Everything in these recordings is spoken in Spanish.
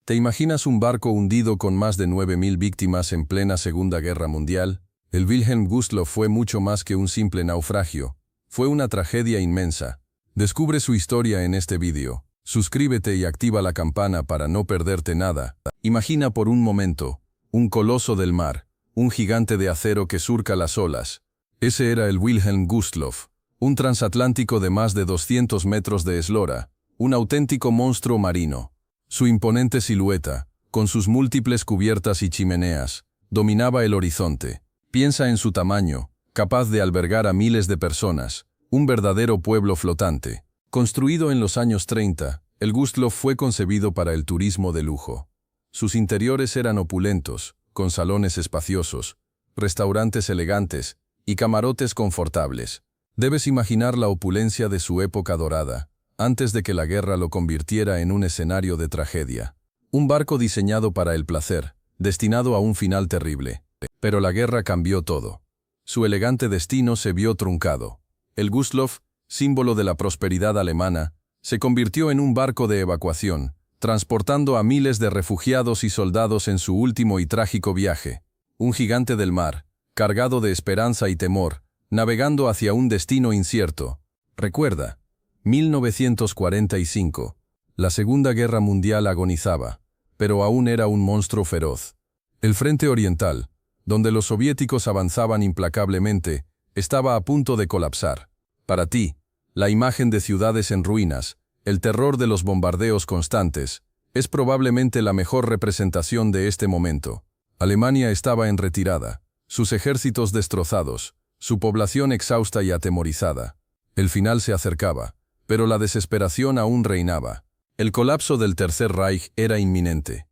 ¿Te imaginas un barco hundido con más de 9.000 víctimas en plena Segunda Guerra Mundial? El Wilhelm Gustloff fue mucho más que un simple naufragio. Fue una tragedia inmensa. Descubre su historia en este vídeo. Suscríbete y activa la campana para no perderte nada. Imagina por un momento, un coloso del mar, un gigante de acero que surca las olas. Ese era el Wilhelm Gustloff, un transatlántico de más de 200 metros de eslora, un auténtico monstruo marino. Su imponente silueta, con sus múltiples cubiertas y chimeneas, dominaba el horizonte. Piensa en su tamaño, capaz de albergar a miles de personas, un verdadero pueblo flotante. Construido en los años 30, el Gustloff fue concebido para el turismo de lujo. Sus interiores eran opulentos, con salones espaciosos, restaurantes elegantes y camarotes confortables. Debes imaginar la opulencia de su época dorada, antes de que la guerra lo convirtiera en un escenario de tragedia. Un barco diseñado para el placer, destinado a un final terrible. Pero la guerra cambió todo. Su elegante destino se vio truncado. El Gustloff, símbolo de la prosperidad alemana, se convirtió en un barco de evacuación, transportando a miles de refugiados y soldados en su último y trágico viaje. Un gigante del mar, cargado de esperanza y temor, navegando hacia un destino incierto. Recuerda, 1945. La Segunda Guerra Mundial agonizaba, pero aún era un monstruo feroz. El frente oriental, donde los soviéticos avanzaban implacablemente, estaba a punto de colapsar. Para ti, la imagen de ciudades en ruinas, el terror de los bombardeos constantes, es probablemente la mejor representación de este momento. Alemania estaba en retirada, sus ejércitos destrozados, su población exhausta y atemorizada. El final se acercaba, pero la desesperación aún reinaba. El colapso del Tercer Reich era inminente.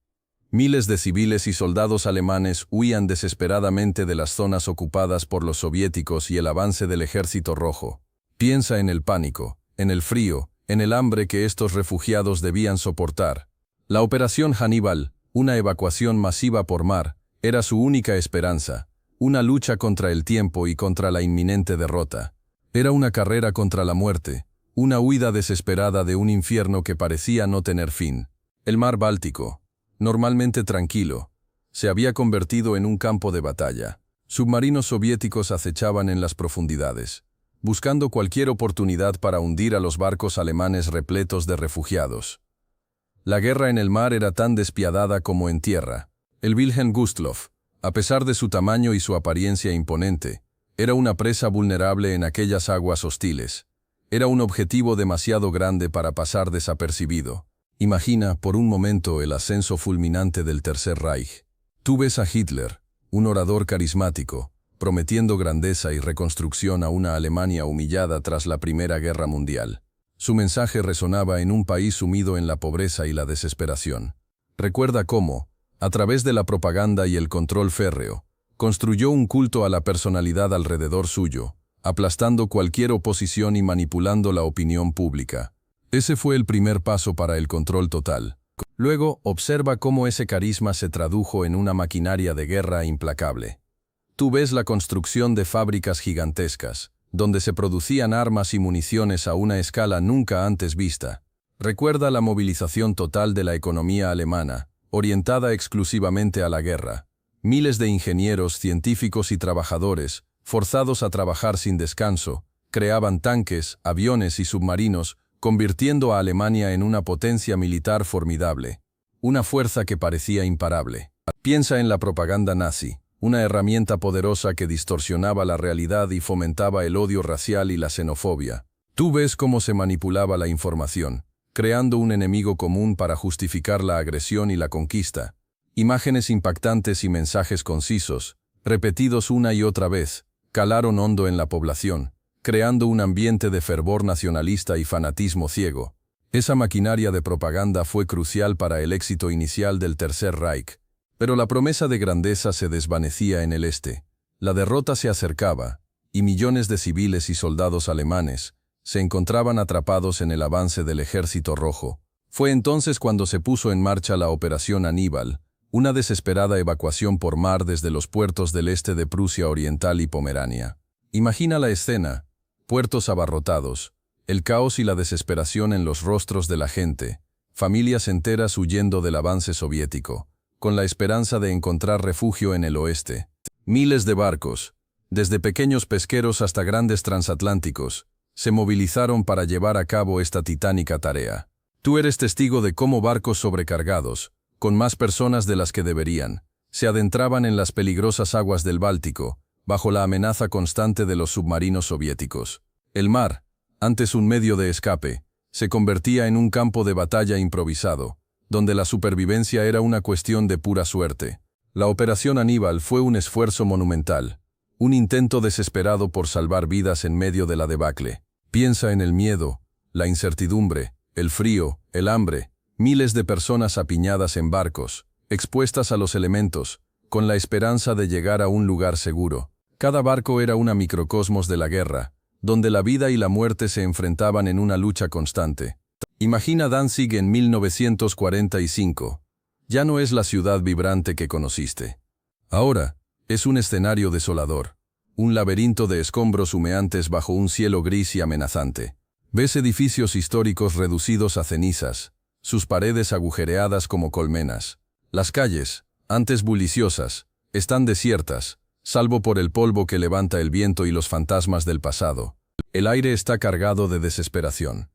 Miles de civiles y soldados alemanes huían desesperadamente de las zonas ocupadas por los soviéticos y el avance del Ejército Rojo. Piensa en el pánico, en el frío, en el hambre que estos refugiados debían soportar. La Operación Hannibal, una evacuación masiva por mar, era su única esperanza, una lucha contra el tiempo y contra la inminente derrota. Era una carrera contra la muerte, una huida desesperada de un infierno que parecía no tener fin. El mar Báltico, normalmente tranquilo, se había convertido en un campo de batalla. Submarinos soviéticos acechaban en las profundidades, buscando cualquier oportunidad para hundir a los barcos alemanes repletos de refugiados. La guerra en el mar era tan despiadada como en tierra. El Wilhelm Gustloff, a pesar de su tamaño y su apariencia imponente, era una presa vulnerable en aquellas aguas hostiles. Era un objetivo demasiado grande para pasar desapercibido. Imagina, por un momento, el ascenso fulminante del Tercer Reich. Tú ves a Hitler, un orador carismático, prometiendo grandeza y reconstrucción a una Alemania humillada tras la Primera Guerra Mundial. Su mensaje resonaba en un país sumido en la pobreza y la desesperación. Recuerda cómo, a través de la propaganda y el control férreo, construyó un culto a la personalidad alrededor suyo, aplastando cualquier oposición y manipulando la opinión pública. Ese fue el primer paso para el control total. Luego, observa cómo ese carisma se tradujo en una maquinaria de guerra implacable. Tú ves la construcción de fábricas gigantescas, donde se producían armas y municiones a una escala nunca antes vista. Recuerda la movilización total de la economía alemana, orientada exclusivamente a la guerra. Miles de ingenieros, científicos y trabajadores, forzados a trabajar sin descanso, creaban tanques, aviones y submarinos, convirtiendo a Alemania en una potencia militar formidable, una fuerza que parecía imparable. Piensa en la propaganda nazi, una herramienta poderosa que distorsionaba la realidad y fomentaba el odio racial y la xenofobia. Tú ves cómo se manipulaba la información, creando un enemigo común para justificar la agresión y la conquista. Imágenes impactantes y mensajes concisos, repetidos una y otra vez, calaron hondo en la población, creando un ambiente de fervor nacionalista y fanatismo ciego. Esa maquinaria de propaganda fue crucial para el éxito inicial del Tercer Reich, pero la promesa de grandeza se desvanecía en el este. La derrota se acercaba, y millones de civiles y soldados alemanes se encontraban atrapados en el avance del Ejército Rojo. Fue entonces cuando se puso en marcha la Operación Hannibal, una desesperada evacuación por mar desde los puertos del este de Prusia Oriental y Pomerania. Imagina la escena, puertos abarrotados, el caos y la desesperación en los rostros de la gente, familias enteras huyendo del avance soviético, con la esperanza de encontrar refugio en el oeste. Miles de barcos, desde pequeños pesqueros hasta grandes transatlánticos, se movilizaron para llevar a cabo esta titánica tarea. Tú eres testigo de cómo barcos sobrecargados, con más personas de las que deberían, se adentraban en las peligrosas aguas del Báltico, bajo la amenaza constante de los submarinos soviéticos. El mar, antes un medio de escape, se convertía en un campo de batalla improvisado, donde la supervivencia era una cuestión de pura suerte. La Operación Aníbal fue un esfuerzo monumental, un intento desesperado por salvar vidas en medio de la debacle. Piensa en el miedo, la incertidumbre, el frío, el hambre, miles de personas apiñadas en barcos, expuestas a los elementos, con la esperanza de llegar a un lugar seguro. Cada barco era una microcosmos de la guerra, donde la vida y la muerte se enfrentaban en una lucha constante. Imagina Danzig en 1945. Ya no es la ciudad vibrante que conociste. Ahora, es un escenario desolador, un laberinto de escombros humeantes bajo un cielo gris y amenazante. Ves edificios históricos reducidos a cenizas, sus paredes agujereadas como colmenas. Las calles, antes buliciosas, están desiertas, salvo por el polvo que levanta el viento y los fantasmas del pasado. El aire está cargado de desesperación.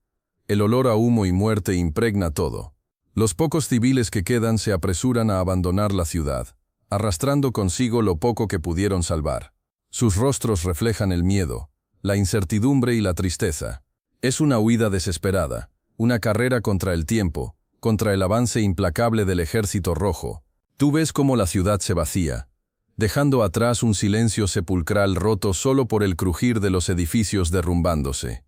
El olor a humo y muerte impregna todo. Los pocos civiles que quedan se apresuran a abandonar la ciudad, arrastrando consigo lo poco que pudieron salvar. Sus rostros reflejan el miedo, la incertidumbre y la tristeza. Es una huida desesperada, una carrera contra el tiempo, contra el avance implacable del Ejército Rojo. Tú ves cómo la ciudad se vacía, dejando atrás un silencio sepulcral roto solo por el crujir de los edificios derrumbándose.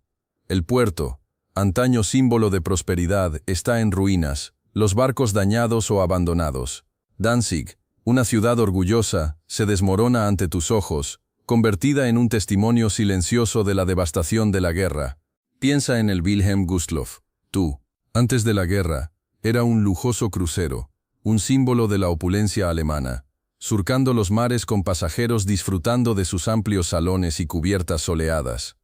El puerto, antaño símbolo de prosperidad, está en ruinas, los barcos dañados o abandonados. Danzig, una ciudad orgullosa, se desmorona ante tus ojos, convertida en un testimonio silencioso de la devastación de la guerra. Piensa en el Wilhelm Gustloff. Tú, antes de la guerra, era un lujoso crucero, un símbolo de la opulencia alemana, surcando los mares con pasajeros disfrutando de sus amplios salones y cubiertas soleadas.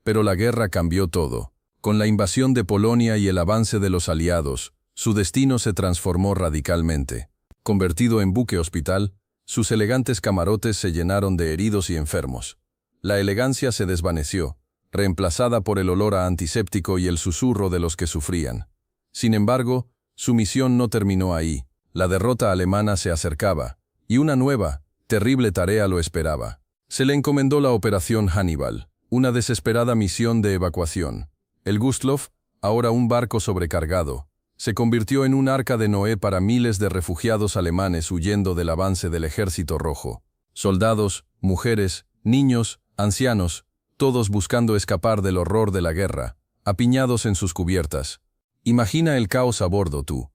Pero la guerra cambió todo. Con la invasión de Polonia y el avance de los aliados, su destino se transformó radicalmente. Convertido en buque hospital, sus elegantes camarotes se llenaron de heridos y enfermos. La elegancia se desvaneció, reemplazada por el olor a antiséptico y el susurro de los que sufrían. Sin embargo, su misión no terminó ahí. La derrota alemana se acercaba, y una nueva, terrible tarea lo esperaba. Se le encomendó la Operación Hannibal, una desesperada misión de evacuación. El Gustloff, ahora un barco sobrecargado, se convirtió en un arca de Noé para miles de refugiados alemanes huyendo del avance del Ejército Rojo. Soldados, mujeres, niños, ancianos, todos buscando escapar del horror de la guerra, apiñados en sus cubiertas. Imagina el caos a bordo tú.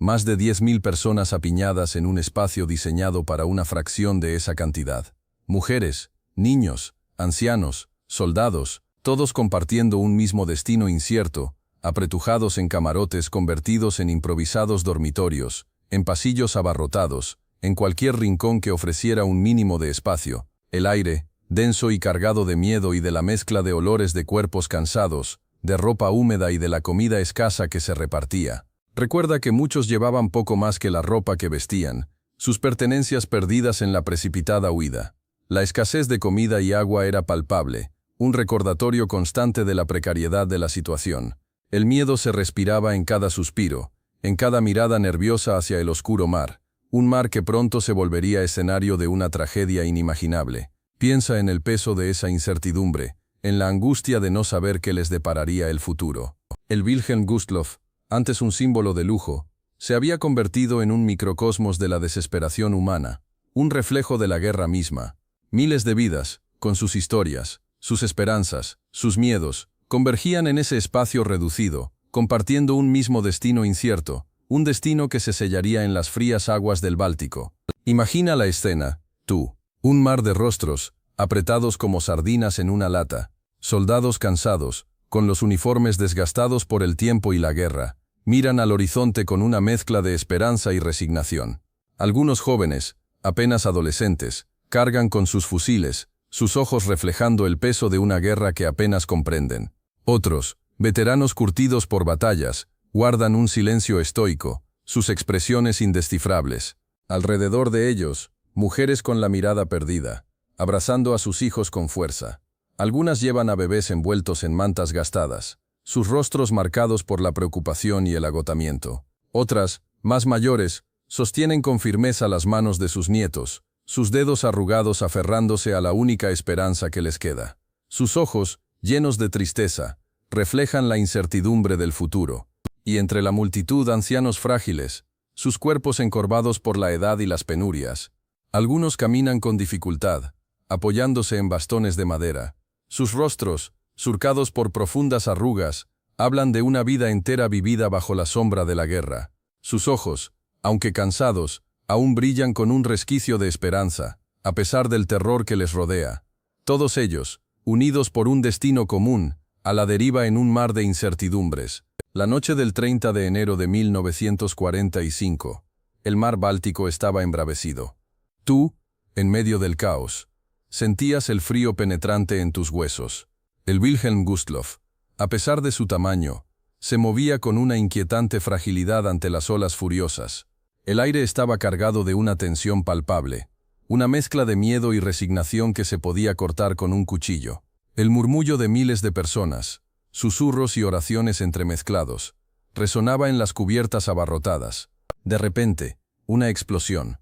Más de 10.000 personas apiñadas en un espacio diseñado para una fracción de esa cantidad. Mujeres, niños, ancianos, soldados, todos compartiendo un mismo destino incierto, apretujados en camarotes convertidos en improvisados dormitorios, en pasillos abarrotados, en cualquier rincón que ofreciera un mínimo de espacio. El aire, denso y cargado de miedo y de la mezcla de olores de cuerpos cansados, de ropa húmeda y de la comida escasa que se repartía. Recuerda que muchos llevaban poco más que la ropa que vestían, sus pertenencias perdidas en la precipitada huida. La escasez de comida y agua era palpable, un recordatorio constante de la precariedad de la situación. El miedo se respiraba en cada suspiro, en cada mirada nerviosa hacia el oscuro mar, un mar que pronto se volvería escenario de una tragedia inimaginable. Piensa en el peso de esa incertidumbre, en la angustia de no saber qué les depararía el futuro. El Wilhelm Gustloff, antes un símbolo de lujo, se había convertido en un microcosmos de la desesperación humana, un reflejo de la guerra misma. Miles de vidas, con sus historias, sus esperanzas, sus miedos, convergían en ese espacio reducido, compartiendo un mismo destino incierto, un destino que se sellaría en las frías aguas del Báltico. Imagina la escena, tú. Un mar de rostros, apretados como sardinas en una lata, soldados cansados, con los uniformes desgastados por el tiempo y la guerra, miran al horizonte con una mezcla de esperanza y resignación. Algunos jóvenes, apenas adolescentes, cargan con sus fusiles, sus ojos reflejando el peso de una guerra que apenas comprenden. Otros, veteranos curtidos por batallas, Guardan un silencio estoico, sus expresiones indescifrables. Alrededor de ellos, mujeres con la mirada perdida, abrazando a sus hijos con fuerza. Algunas llevan a bebés envueltos en mantas gastadas, sus rostros marcados por la preocupación y el agotamiento. Otras, más mayores, sostienen con firmeza las manos de sus nietos, sus dedos arrugados aferrándose a la única esperanza que les queda. Sus ojos, llenos de tristeza, reflejan la incertidumbre del futuro. Y entre la multitud ancianos frágiles, sus cuerpos encorvados por la edad y las penurias. Algunos caminan con dificultad, apoyándose en bastones de madera. Sus rostros, surcados por profundas arrugas, hablan de una vida entera vivida bajo la sombra de la guerra. Sus ojos, aunque cansados, aún brillan con un resquicio de esperanza, a pesar del terror que les rodea. Todos ellos, unidos por un destino común, a la deriva en un mar de incertidumbres. La noche del 30 de enero de 1945, el mar Báltico estaba embravecido. Tú, en medio del caos, sentías el frío penetrante en tus huesos. El Wilhelm Gustloff, a pesar de su tamaño, se movía con una inquietante fragilidad ante las olas furiosas. El aire estaba cargado de una tensión palpable, una mezcla de miedo y resignación que se podía cortar con un cuchillo. El murmullo de miles de personas, susurros y oraciones entremezclados, resonaba en las cubiertas abarrotadas. De repente, una explosión,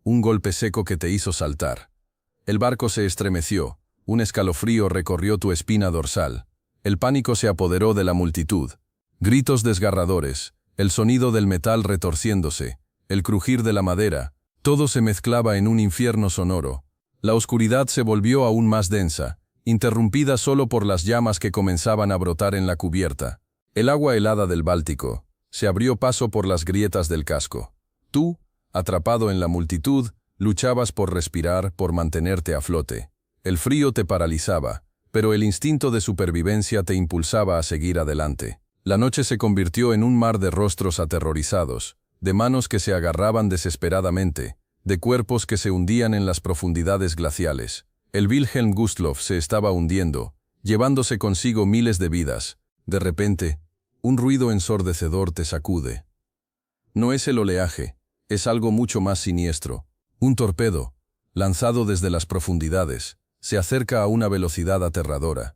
un golpe seco que te hizo saltar. El barco se estremeció, un escalofrío recorrió tu espina dorsal. El pánico se apoderó de la multitud. Gritos desgarradores, el sonido del metal retorciéndose, el crujir de la madera, todo se mezclaba en un infierno sonoro. La oscuridad se volvió aún más densa, interrumpida solo por las llamas que comenzaban a brotar en la cubierta. El agua helada del Báltico se abrió paso por las grietas del casco. Tú, atrapado en la multitud, luchabas por respirar, por mantenerte a flote. El frío te paralizaba, pero el instinto de supervivencia te impulsaba a seguir adelante. La noche se convirtió en un mar de rostros aterrorizados, de manos que se agarraban desesperadamente, de cuerpos que se hundían en las profundidades glaciales. El Wilhelm Gustloff se estaba hundiendo, llevándose consigo miles de vidas. De repente, un ruido ensordecedor te sacude. No es el oleaje, es algo mucho más siniestro. Un torpedo, lanzado desde las profundidades, se acerca a una velocidad aterradora.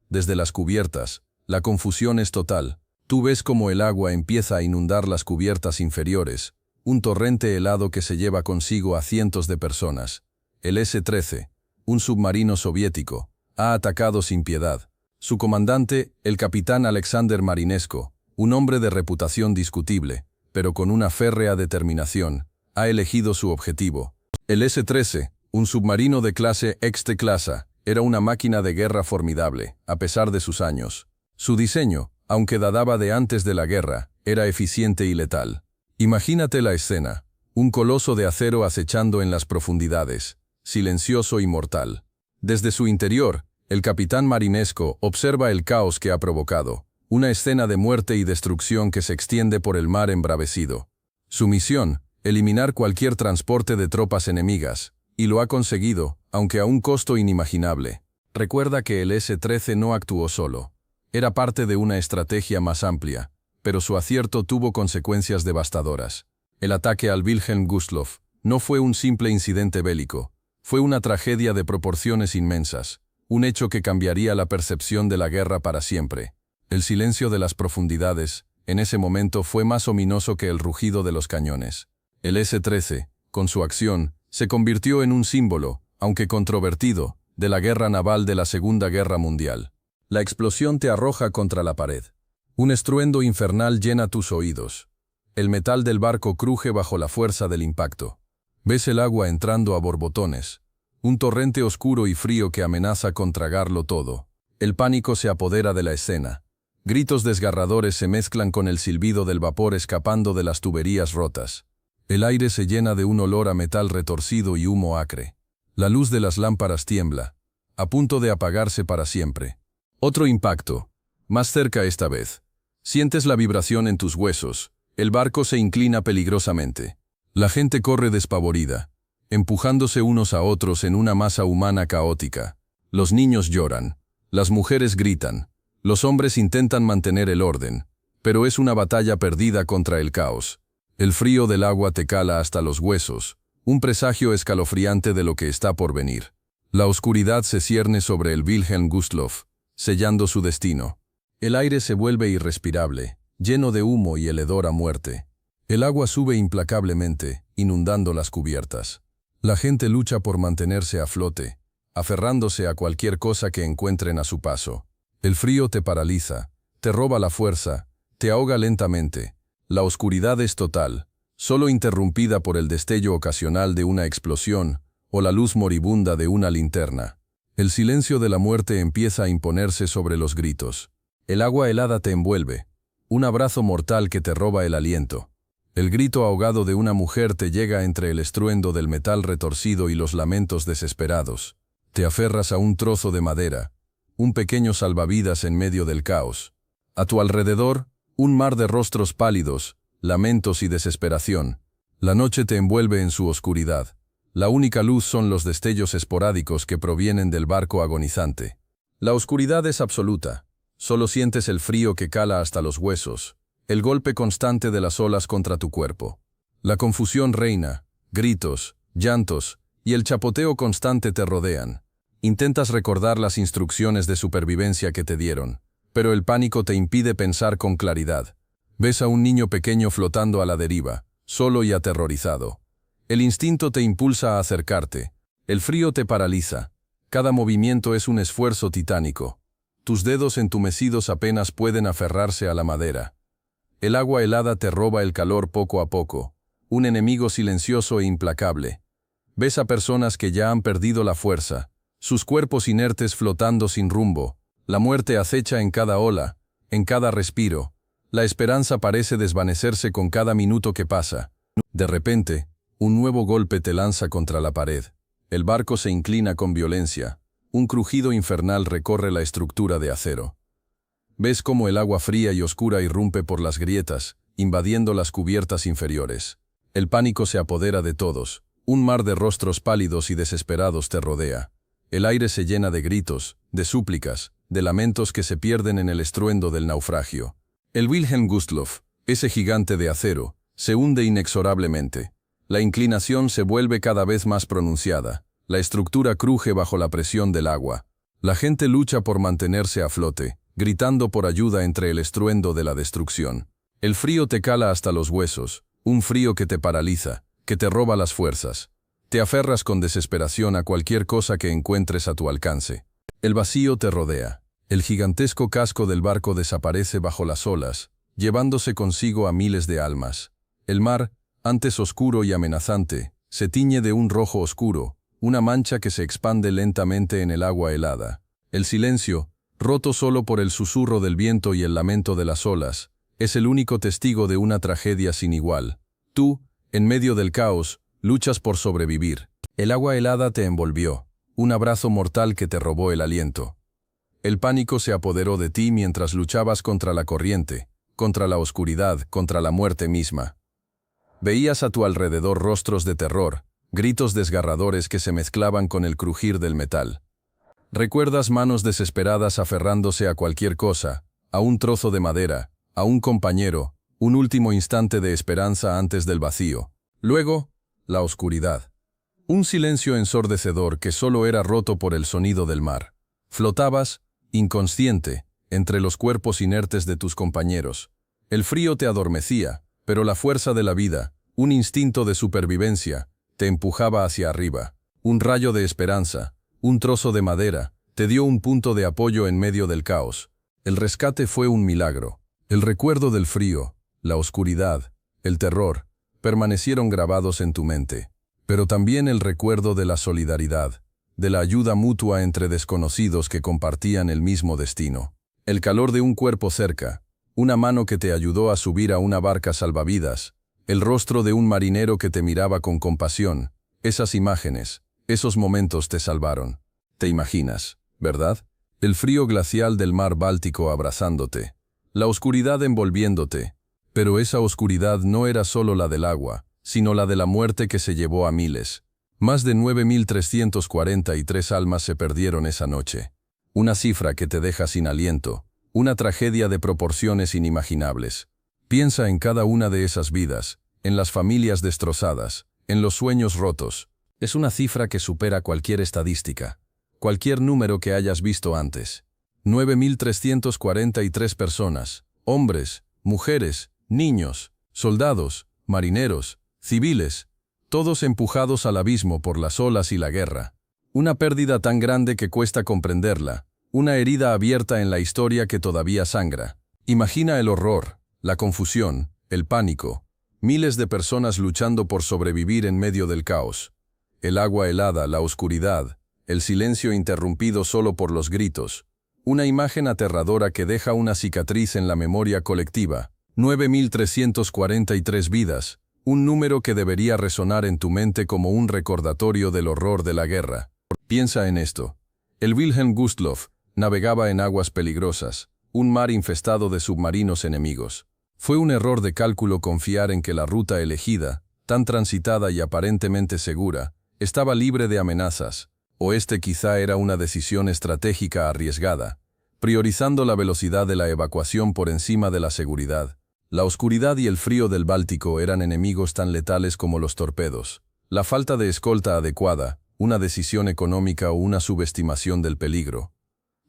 Desde las cubiertas, la confusión es total. Tú ves cómo el agua empieza a inundar las cubiertas inferiores, un torrente helado que se lleva consigo a cientos de personas. El S-13, un submarino soviético, ha atacado sin piedad. Su comandante, el capitán Alexander Marinesko, un hombre de reputación discutible, pero con una férrea determinación, ha elegido su objetivo. El S-13, un submarino de clase Exte-clasa, era una máquina de guerra formidable, a pesar de sus años. Su diseño, aunque databa de antes de la guerra, era eficiente y letal. Imagínate la escena, un coloso de acero acechando en las profundidades, silencioso y mortal. Desde su interior, el capitán Marinesko observa el caos que ha provocado, una escena de muerte y destrucción que se extiende por el mar embravecido. Su misión, eliminar cualquier transporte de tropas enemigas, y lo ha conseguido, aunque a un costo inimaginable. Recuerda que el S-13 no actuó solo. Era parte de una estrategia más amplia, pero su acierto tuvo consecuencias devastadoras. El ataque al Wilhelm Gustloff no fue un simple incidente bélico, fue una tragedia de proporciones inmensas, un hecho que cambiaría la percepción de la guerra para siempre. El silencio de las profundidades, en ese momento, fue más ominoso que el rugido de los cañones. El S-13, con su acción, se convirtió en un símbolo, aunque controvertido, de la guerra naval de la Segunda Guerra Mundial. La explosión te arroja contra la pared. Un estruendo infernal llena tus oídos. El metal del barco cruje bajo la fuerza del impacto. Ves el agua entrando a borbotones. Un torrente oscuro y frío que amenaza con tragarlo todo. El pánico se apodera de la escena. Gritos desgarradores se mezclan con el silbido del vapor escapando de las tuberías rotas. El aire se llena de un olor a metal retorcido y humo acre. La luz de las lámparas tiembla, a punto de apagarse para siempre. Otro impacto, más cerca esta vez. Sientes la vibración en tus huesos. El barco se inclina peligrosamente. La gente corre despavorida, empujándose unos a otros en una masa humana caótica. Los niños lloran. Las mujeres gritan. Los hombres intentan mantener el orden. pero es una batalla perdida contra el caos. El frío del agua te cala hasta los huesos, un presagio escalofriante de lo que está por venir. La oscuridad se cierne sobre el Wilhelm Gustloff, sellando su destino. El aire se vuelve irrespirable, lleno de humo y el hedor a muerte. El agua sube implacablemente, inundando las cubiertas. La gente lucha por mantenerse a flote, aferrándose a cualquier cosa que encuentren a su paso. El frío te paraliza, te roba la fuerza, te ahoga lentamente. La oscuridad es total, solo interrumpida por el destello ocasional de una explosión o la luz moribunda de una linterna. El silencio de la muerte empieza a imponerse sobre los gritos. El agua helada te envuelve, un abrazo mortal que te roba el aliento. El grito ahogado de una mujer te llega entre el estruendo del metal retorcido y los lamentos desesperados. Te aferras a un trozo de madera, un pequeño salvavidas en medio del caos. A tu alrededor, un mar de rostros pálidos, lamentos y desesperación. La noche te envuelve en su oscuridad. La única luz son los destellos esporádicos que provienen del barco agonizante. La oscuridad es absoluta. Solo sientes el frío que cala hasta los huesos, el golpe constante de las olas contra tu cuerpo. La confusión reina, gritos, llantos y el chapoteo constante te rodean. Intentas recordar las instrucciones de supervivencia que te dieron, pero el pánico te impide pensar con claridad. Ves a un niño pequeño flotando a la deriva, solo y aterrorizado. El instinto te impulsa a acercarte. El frío te paraliza. Cada movimiento es un esfuerzo titánico. Tus dedos entumecidos apenas pueden aferrarse a la madera. El agua helada te roba el calor poco a poco, un enemigo silencioso e implacable. Ves a personas que ya han perdido la fuerza, sus cuerpos inertes flotando sin rumbo. La muerte acecha en cada ola, en cada respiro. La esperanza parece desvanecerse con cada minuto que pasa. De repente, un nuevo golpe te lanza contra la pared. El barco se inclina con violencia. Un crujido infernal recorre la estructura de acero. Ves cómo el agua fría y oscura irrumpe por las grietas, invadiendo las cubiertas inferiores. El pánico se apodera de todos. Un mar de rostros pálidos y desesperados te rodea. El aire se llena de gritos, de súplicas, de lamentos que se pierden en el estruendo del naufragio. El Wilhelm Gustloff, ese gigante de acero, se hunde inexorablemente. La inclinación se vuelve cada vez más pronunciada. La estructura cruje bajo la presión del agua. La gente lucha por mantenerse a flote, gritando por ayuda entre el estruendo de la destrucción. El frío te cala hasta los huesos, un frío que te paraliza, que te roba las fuerzas. Te aferras con desesperación a cualquier cosa que encuentres a tu alcance. El vacío te rodea. El gigantesco casco del barco desaparece bajo las olas, llevándose consigo a miles de almas. El mar, antes oscuro y amenazante, se tiñe de un rojo oscuro, una mancha que se expande lentamente en el agua helada. El silencio, roto solo por el susurro del viento y el lamento de las olas, es el único testigo de una tragedia sin igual. Tú, en medio del caos, luchas por sobrevivir. El agua helada te envolvió, un abrazo mortal que te robó el aliento. El pánico se apoderó de ti mientras luchabas contra la corriente, contra la oscuridad, contra la muerte misma. Veías a tu alrededor rostros de terror, gritos desgarradores que se mezclaban con el crujir del metal. Recuerdas manos desesperadas aferrándose a cualquier cosa, a un trozo de madera, a un compañero, un último instante de esperanza antes del vacío. Luego, la oscuridad. Un silencio ensordecedor que solo era roto por el sonido del mar. Flotabas, inconsciente, entre los cuerpos inertes de tus compañeros. El frío te adormecía, pero la fuerza de la vida, un instinto de supervivencia, te empujaba hacia arriba. Un rayo de esperanza, un trozo de madera, te dio un punto de apoyo en medio del caos. El rescate fue un milagro. El recuerdo del frío, la oscuridad, el terror, permanecieron grabados en tu mente. Pero también el recuerdo de la solidaridad, de la ayuda mutua entre desconocidos que compartían el mismo destino. El calor de un cuerpo cerca, una mano que te ayudó a subir a una barca salvavidas, el rostro de un marinero que te miraba con compasión. Esas imágenes, esos momentos te salvaron. Te imaginas, ¿verdad? El frío glacial del mar Báltico abrazándote, la oscuridad envolviéndote. Pero esa oscuridad no era solo la del agua, sino la de la muerte que se llevó a miles. Más de 9.343 almas se perdieron esa noche. Una cifra que te deja sin aliento, Una tragedia de proporciones inimaginables. Piensa en cada una de esas vidas, en las familias destrozadas, en los sueños rotos. Es una cifra que supera cualquier estadística, cualquier número que hayas visto antes. 9.343 personas, hombres, mujeres, niños, soldados, marineros, civiles, todos empujados al abismo por las olas y la guerra. Una pérdida tan grande que cuesta comprenderla, una herida abierta en la historia que todavía sangra. Imagina el horror, la confusión, el pánico, miles de personas luchando por sobrevivir en medio del caos. El agua helada, la oscuridad, el silencio interrumpido solo por los gritos. Una imagen aterradora que deja una cicatriz en la memoria colectiva. 9.343 vidas, un número que debería resonar en tu mente como un recordatorio del horror de la guerra. Piensa en esto. El Wilhelm Gustloff navegaba en aguas peligrosas, un mar infestado de submarinos enemigos. Fue un error de cálculo confiar en que la ruta elegida, tan transitada y aparentemente segura, estaba libre de amenazas, o quizá era una decisión estratégica arriesgada, priorizando la velocidad de la evacuación por encima de la seguridad. La oscuridad y el frío del Báltico eran enemigos tan letales como los torpedos. La falta de escolta adecuada, una decisión económica o una subestimación del peligro.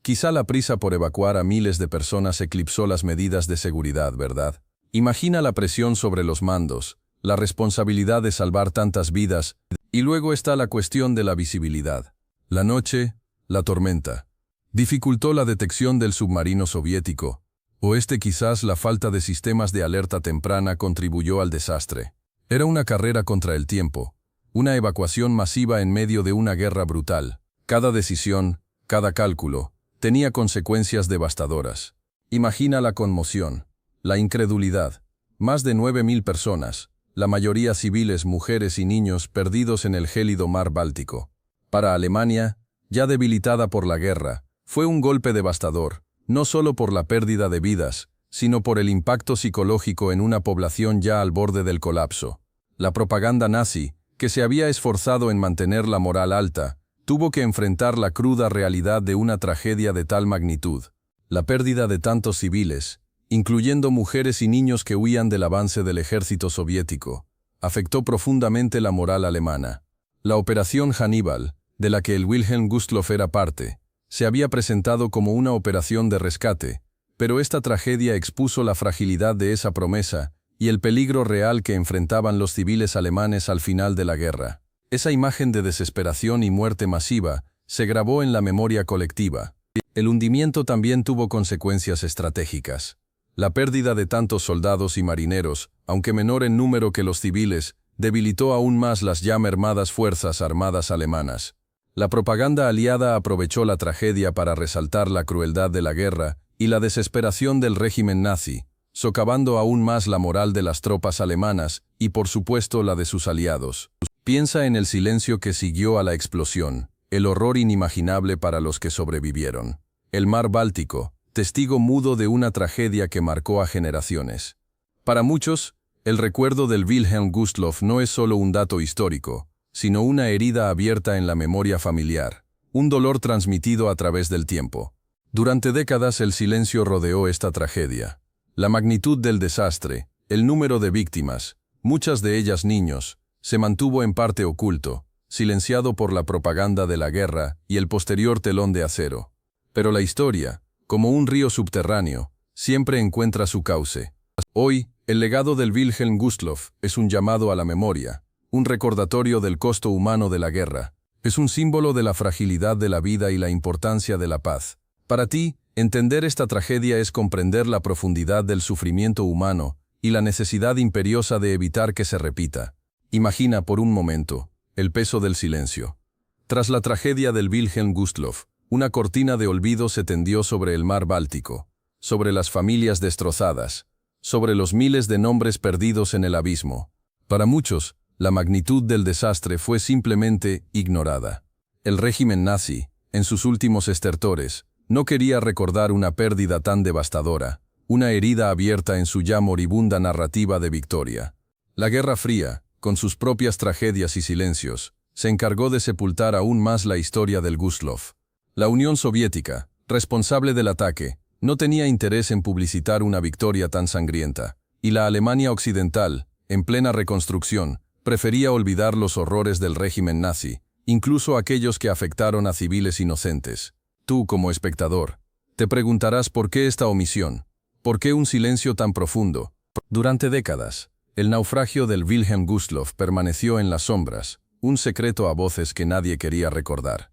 Quizá la prisa por evacuar a miles de personas eclipsó las medidas de seguridad, ¿verdad? Imagina la presión sobre los mandos, la responsabilidad de salvar tantas vidas, y luego está la cuestión de la visibilidad. La noche, la tormenta, dificultó la detección del submarino soviético, o quizás la falta de sistemas de alerta temprana contribuyó al desastre. Era una carrera contra el tiempo, una evacuación masiva en medio de una guerra brutal. Cada decisión, cada cálculo, tenía consecuencias devastadoras. Imagina la conmoción, la incredulidad. Más de 9.000 personas, la mayoría civiles, mujeres y niños perdidos en el gélido mar Báltico. Para Alemania, ya debilitada por la guerra, fue un golpe devastador, no solo por la pérdida de vidas, sino por el impacto psicológico en una población ya al borde del colapso. La propaganda nazi, que se había esforzado en mantener la moral alta, tuvo que enfrentar la cruda realidad de una tragedia de tal magnitud. La pérdida de tantos civiles, incluyendo mujeres y niños que huían del avance del ejército soviético, afectó profundamente la moral alemana. La Operación Hannibal, de la que el Wilhelm Gustloff era parte, se había presentado como una operación de rescate, pero esta tragedia expuso la fragilidad de esa promesa y el peligro real que enfrentaban los civiles alemanes al final de la guerra. Esa imagen de desesperación y muerte masiva se grabó en la memoria colectiva. El hundimiento también tuvo consecuencias estratégicas. La pérdida de tantos soldados y marineros, aunque menor en número que los civiles, debilitó aún más las ya mermadas fuerzas armadas alemanas. La propaganda aliada aprovechó la tragedia para resaltar la crueldad de la guerra y la desesperación del régimen nazi, socavando aún más la moral de las tropas alemanas y, por supuesto, la de sus aliados. Piensa en el silencio que siguió a la explosión, el horror inimaginable para los que sobrevivieron. El mar Báltico, testigo mudo de una tragedia que marcó a generaciones. Para muchos, el recuerdo del Wilhelm Gustloff no es solo un dato histórico, sino una herida abierta en la memoria familiar, un dolor transmitido a través del tiempo. Durante décadas el silencio rodeó esta tragedia. La magnitud del desastre, el número de víctimas, muchas de ellas niños, se mantuvo en parte oculto, silenciado por la propaganda de la guerra y el posterior telón de acero. Pero la historia, como un río subterráneo, siempre encuentra su cauce. Hoy, el legado del Wilhelm Gustloff es un llamado a la memoria, un recordatorio del costo humano de la guerra. Es un símbolo de la fragilidad de la vida y la importancia de la paz. Para ti, entender esta tragedia es comprender la profundidad del sufrimiento humano y la necesidad imperiosa de evitar que se repita. Imagina por un momento el peso del silencio. Tras la tragedia del Wilhelm Gustloff, una cortina de olvido se tendió sobre el mar Báltico, sobre las familias destrozadas, sobre los miles de nombres perdidos en el abismo. Para muchos, la magnitud del desastre fue simplemente ignorada. El régimen nazi, en sus últimos estertores, no quería recordar una pérdida tan devastadora, una herida abierta en su ya moribunda narrativa de victoria. La Guerra Fría, con sus propias tragedias y silencios, se encargó de sepultar aún más la historia del Gustloff. La Unión Soviética, responsable del ataque, No tenía interés en publicitar una victoria tan sangrienta, y la Alemania occidental, en plena reconstrucción, prefería olvidar los horrores del régimen nazi, incluso aquellos que afectaron a civiles inocentes. Tú, como espectador, te preguntarás por qué esta omisión, por qué un silencio tan profundo. Durante décadas, el naufragio del Wilhelm Gustloff permaneció en las sombras, un secreto a voces que nadie quería recordar.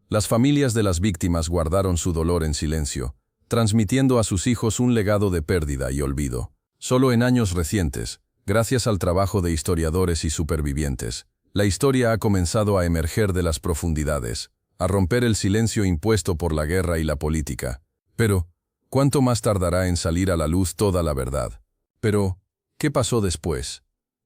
Las familias de las víctimas guardaron su dolor en silencio, transmitiendo a sus hijos un legado de pérdida y olvido. Solo en años recientes, gracias al trabajo de historiadores y supervivientes, la historia ha comenzado a emerger de las profundidades, a romper el silencio impuesto por la guerra y la política. Pero, ¿cuánto más tardará en salir a la luz toda la verdad? Pero, ¿qué pasó después?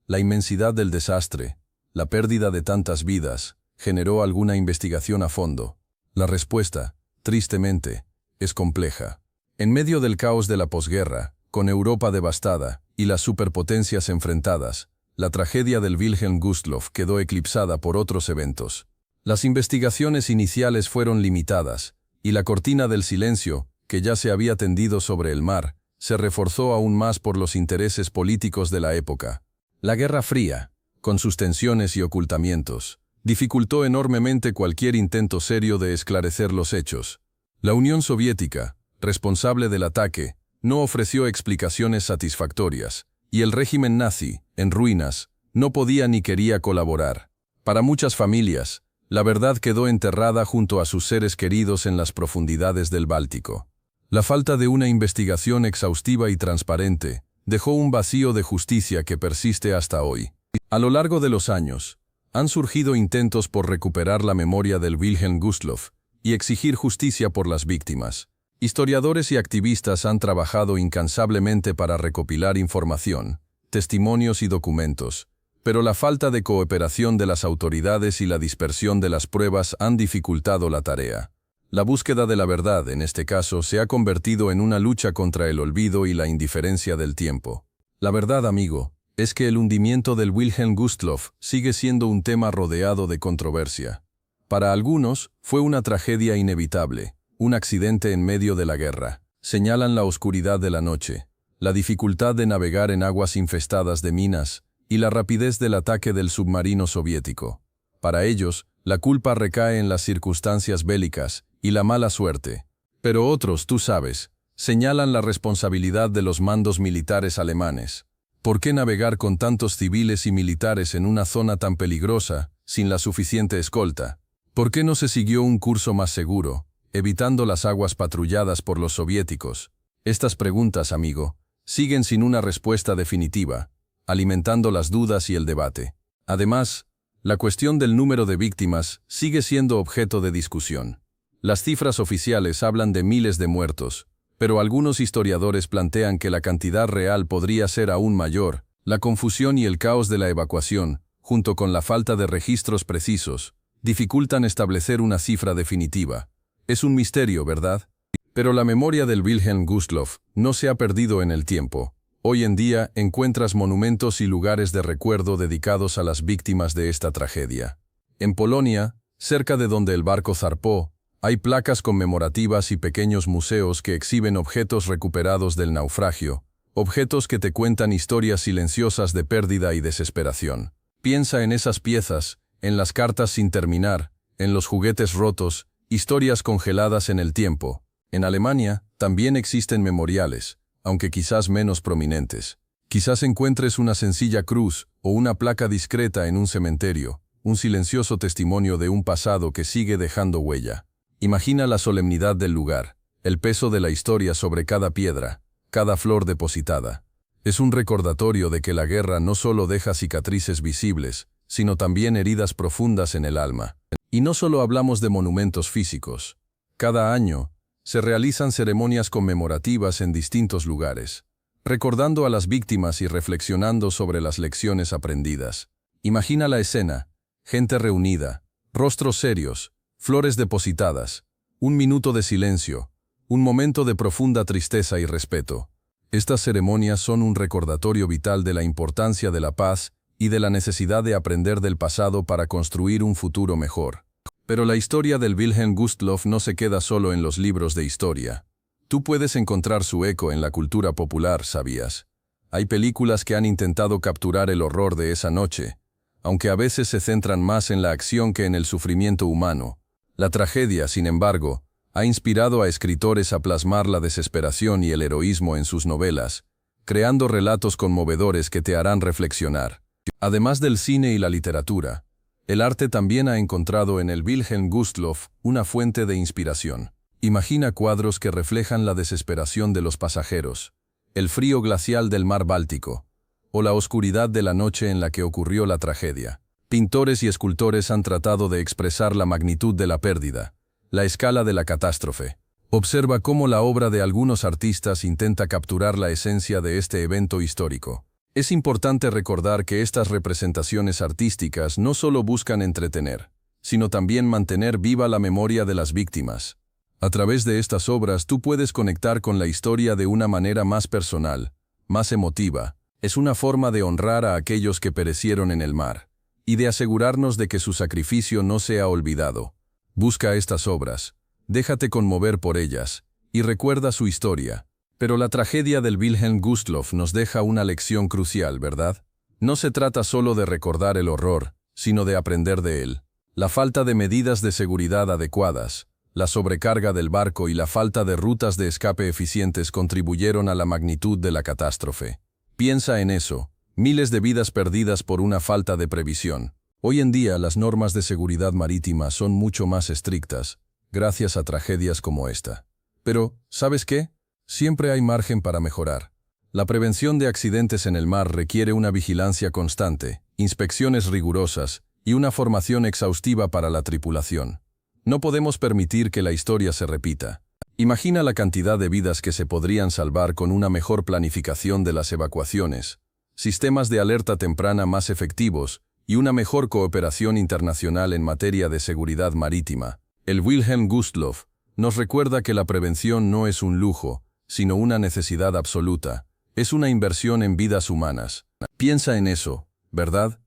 La inmensidad del desastre, la pérdida de tantas vidas, generó alguna investigación a fondo. La respuesta, tristemente, es compleja. En medio del caos de la posguerra, con Europa devastada y las superpotencias enfrentadas, la tragedia del Wilhelm Gustloff quedó eclipsada por otros eventos. Las investigaciones iniciales fueron limitadas, y la cortina del silencio, que ya se había tendido sobre el mar, se reforzó aún más por los intereses políticos de la época. La Guerra Fría, con sus tensiones y ocultamientos, dificultó enormemente cualquier intento serio de esclarecer los hechos. La Unión Soviética, responsable del ataque, no ofreció explicaciones satisfactorias, y el régimen nazi, en ruinas, no podía ni quería colaborar. Para muchas familias, la verdad quedó enterrada junto a sus seres queridos en las profundidades del Báltico. La falta de una investigación exhaustiva y transparente dejó un vacío de justicia que persiste hasta hoy. A lo largo de los años, han surgido intentos por recuperar la memoria del Wilhelm Gustloff y exigir justicia por las víctimas. Historiadores y activistas han trabajado incansablemente para recopilar información, testimonios y documentos, pero la falta de cooperación de las autoridades y la dispersión de las pruebas han dificultado la tarea. La búsqueda de la verdad, en este caso, se ha convertido en una lucha contra el olvido y la indiferencia del tiempo. La verdad, amigo, es que el hundimiento del Wilhelm Gustloff sigue siendo un tema rodeado de controversia. Para algunos, fue una tragedia inevitable, un accidente en medio de la guerra. Señalan la oscuridad de la noche, la dificultad de navegar en aguas infestadas de minas y la rapidez del ataque del submarino soviético. Para ellos, la culpa recae en las circunstancias bélicas y la mala suerte. Pero otros, tú sabes, señalan la responsabilidad de los mandos militares alemanes. ¿Por qué navegar con tantos civiles y militares en una zona tan peligrosa, sin la suficiente escolta? ¿Por qué no se siguió un curso más seguro, evitando las aguas patrulladas por los soviéticos? Estas preguntas, amigo, siguen sin una respuesta definitiva, alimentando las dudas y el debate. Además, la cuestión del número de víctimas sigue siendo objeto de discusión. Las cifras oficiales hablan de miles de muertos, pero algunos historiadores plantean que la cantidad real podría ser aún mayor. La confusión y el caos de la evacuación, junto con la falta de registros precisos, dificultan establecer una cifra definitiva. Es un misterio, ¿verdad? Pero la memoria del Wilhelm Gustloff no se ha perdido en el tiempo. Hoy en día encuentras monumentos y lugares de recuerdo dedicados a las víctimas de esta tragedia. En Polonia, cerca de donde el barco zarpó, hay placas conmemorativas y pequeños museos que exhiben objetos recuperados del naufragio, objetos que te cuentan historias silenciosas de pérdida y desesperación. Piensa en esas piezas, en las cartas sin terminar, en los juguetes rotos, historias congeladas en el tiempo. En Alemania, también existen memoriales, aunque quizás menos prominentes. Quizás encuentres una sencilla cruz o una placa discreta en un cementerio, un silencioso testimonio de un pasado que sigue dejando huella. Imagina la solemnidad del lugar, el peso de la historia sobre cada piedra, cada flor depositada. Es un recordatorio de que la guerra no solo deja cicatrices visibles, sino también heridas profundas en el alma. Y no solo hablamos de monumentos físicos. Cada año, se realizan ceremonias conmemorativas en distintos lugares, recordando a las víctimas y reflexionando sobre las lecciones aprendidas. Imagina la escena, gente reunida, rostros serios, flores depositadas, un minuto de silencio, un momento de profunda tristeza y respeto. Estas ceremonias son un recordatorio vital de la importancia de la paz y de la necesidad de aprender del pasado para construir un futuro mejor. Pero la historia del Wilhelm Gustloff no se queda solo en los libros de historia. Tú puedes encontrar su eco en la cultura popular, ¿sabías? Hay películas que han intentado capturar el horror de esa noche, aunque a veces se centran más en la acción que en el sufrimiento humano. La tragedia, sin embargo, ha inspirado a escritores a plasmar la desesperación y el heroísmo en sus novelas, creando relatos conmovedores que te harán reflexionar. Además del cine y la literatura, el arte también ha encontrado en el Wilhelm Gustloff una fuente de inspiración. Imagina cuadros que reflejan la desesperación de los pasajeros, el frío glacial del mar Báltico, o la oscuridad de la noche en la que ocurrió la tragedia. Pintores y escultores han tratado de expresar la magnitud de la pérdida, la escala de la catástrofe. Observa cómo la obra de algunos artistas intenta capturar la esencia de este evento histórico. Es importante recordar que estas representaciones artísticas no solo buscan entretener, sino también mantener viva la memoria de las víctimas. A través de estas obras tú puedes conectar con la historia de una manera más personal, más emotiva. Es una forma de honrar a aquellos que perecieron en el mar, y de asegurarnos de que su sacrificio no sea olvidado. Busca estas obras, déjate conmover por ellas, y recuerda su historia. Pero la tragedia del Wilhelm Gustloff nos deja una lección crucial, ¿verdad? No se trata solo de recordar el horror, sino de aprender de él. La falta de medidas de seguridad adecuadas, la sobrecarga del barco y la falta de rutas de escape eficientes contribuyeron a la magnitud de la catástrofe. Piensa en eso, miles de vidas perdidas por una falta de previsión. Hoy en día las normas de seguridad marítima son mucho más estrictas, gracias a tragedias como esta. Pero, ¿sabes qué? Siempre hay margen para mejorar. La prevención de accidentes en el mar requiere una vigilancia constante, inspecciones rigurosas y una formación exhaustiva para la tripulación. No podemos permitir que la historia se repita. Imagina la cantidad de vidas que se podrían salvar con una mejor planificación de las evacuaciones, sistemas de alerta temprana más efectivos y una mejor cooperación internacional en materia de seguridad marítima. El Wilhelm Gustloff nos recuerda que la prevención no es un lujo, sino una necesidad absoluta. Es una inversión en vidas humanas. Piensa en eso, ¿verdad?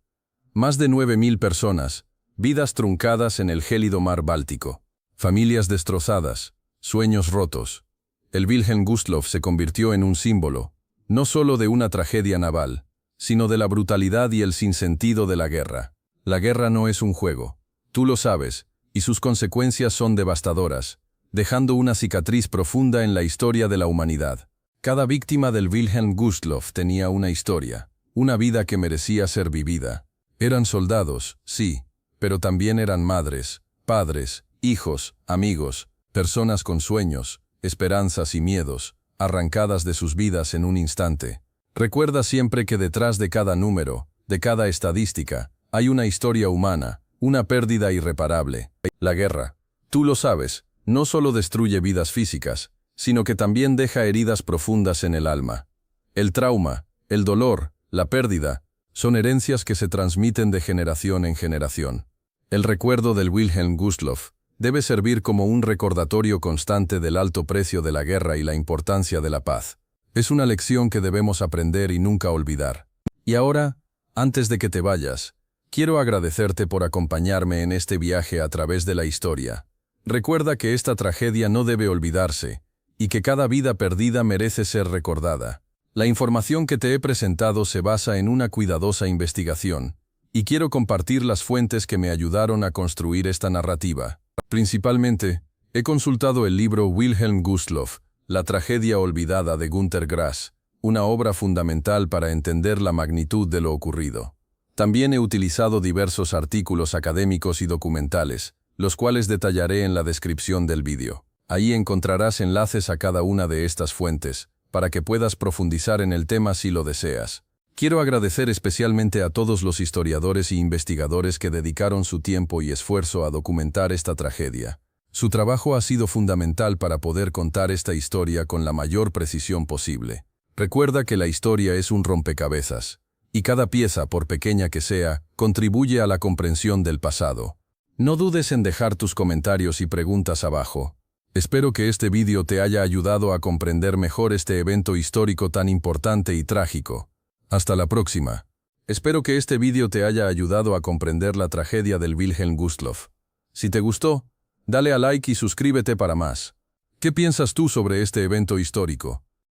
Más de 9.000 personas, vidas truncadas en el gélido mar Báltico, familias destrozadas, sueños rotos. El Wilhelm Gustloff se convirtió en un símbolo, no solo de una tragedia naval, sino de la brutalidad y el sinsentido de la guerra. La guerra no es un juego, tú lo sabes, y sus consecuencias son devastadoras, dejando una cicatriz profunda en la historia de la humanidad. Cada víctima del Wilhelm Gustloff tenía una historia, una vida que merecía ser vivida. Eran soldados, sí, pero también eran madres, padres, hijos, amigos, personas con sueños, esperanzas y miedos, arrancadas de sus vidas en un instante. Recuerda siempre que detrás de cada número, de cada estadística, hay una historia humana, una pérdida irreparable. La guerra, tú lo sabes, no solo destruye vidas físicas, sino que también deja heridas profundas en el alma. El trauma, el dolor, la pérdida, son herencias que se transmiten de generación en generación. El recuerdo del Wilhelm Gustloff debe servir como un recordatorio constante del alto precio de la guerra y la importancia de la paz. Es una lección que debemos aprender y nunca olvidar. Y ahora, antes de que te vayas, quiero agradecerte por acompañarme en este viaje a través de la historia. Recuerda que esta tragedia no debe olvidarse, y que cada vida perdida merece ser recordada. La información que te he presentado se basa en una cuidadosa investigación, y quiero compartir las fuentes que me ayudaron a construir esta narrativa. Principalmente, he consultado el libro Wilhelm Gustloff, La tragedia olvidada de Günter Grass, una obra fundamental para entender la magnitud de lo ocurrido. También he utilizado diversos artículos académicos y documentales, los cuales detallaré en la descripción del vídeo. Ahí encontrarás enlaces a cada una de estas fuentes, para que puedas profundizar en el tema si lo deseas. Quiero agradecer especialmente a todos los historiadores y investigadores que dedicaron su tiempo y esfuerzo a documentar esta tragedia. Su trabajo ha sido fundamental para poder contar esta historia con la mayor precisión posible. Recuerda que la historia es un rompecabezas, y cada pieza, por pequeña que sea, contribuye a la comprensión del pasado. No dudes en dejar tus comentarios y preguntas abajo. Espero que este vídeo te haya ayudado a comprender mejor este evento histórico tan importante y trágico. Hasta la próxima. Espero que este vídeo te haya ayudado a comprender la tragedia del Wilhelm Gustloff. Si te gustó, dale a like y suscríbete para más. ¿Qué piensas tú sobre este evento histórico?